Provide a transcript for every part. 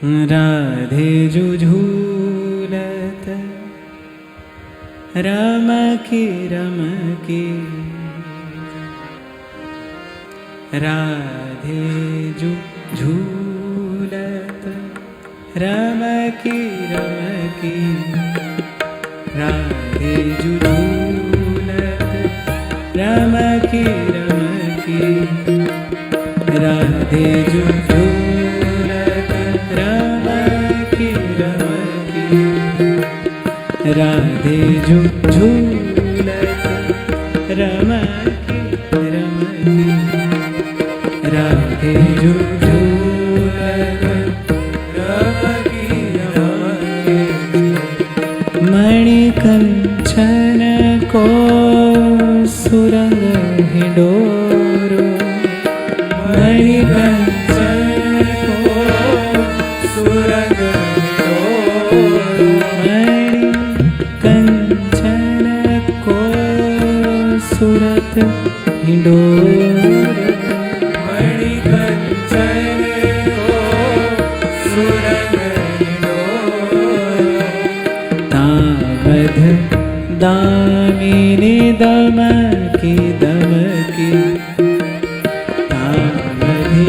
राधे झूलत रमकी राधे झूलत रमकी राधे झूलत रमकी राधे झूलत रमकी राधे झूलत रमकी राधे झूलत रमकी मणिकंचन को सुरंग हिंडोरो मणिकंचन को सुरंग हिंडोरो मणिकंचन को सुरत हिंडोरो मणिकंचन को सुरंग हिंडोरो तावध दामिनी दमकी तावधि दामिनी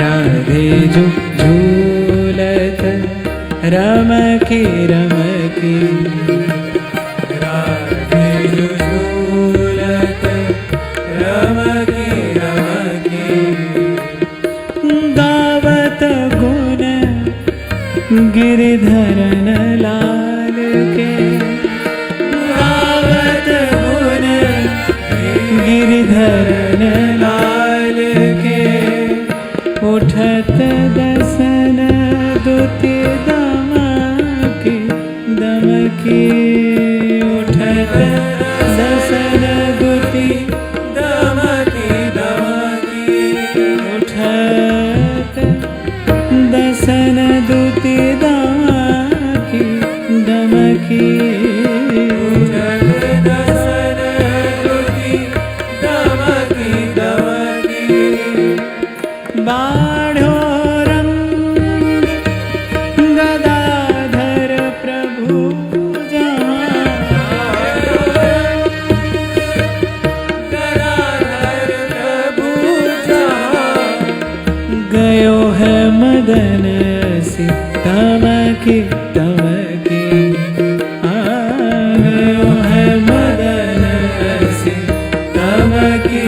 राधे झूलत रमकी राधे झूलत रमकी गावत गुण गिरिधरन लाल के गावत गुण गिरिधरन लाल के उठत दसन दुति दमकी उठत दसन दुति दमकी उठत दसन दुति दमकी उठत दसन दुति दमकी बाढ़ो रंग गदाधर प्रभु गयो है मदन से तमकी गयो है मदन से तमकी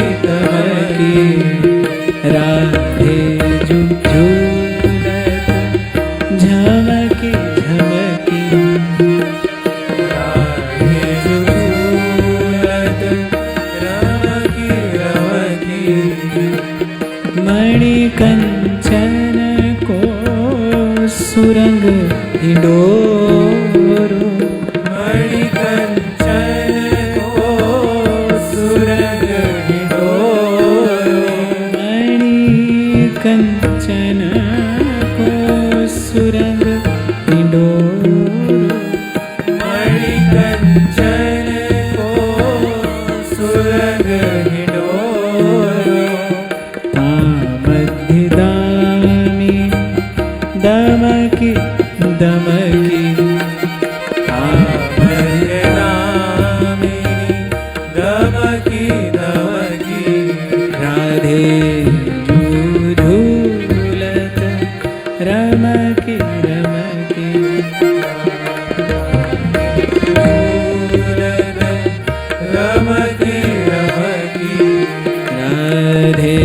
राधे झूलत झमकी राधे झूलत रमकी मणिकंचन को सुरंग हिंडोरो मणिकंचन को सुरंग हिंडोरो मणिकंचन को सुरंग हिंडोरो मणिकंचन को सुरंग हिंडोरो दमकी दमकी राधे झूलत रमकी झूलत रमकी राधे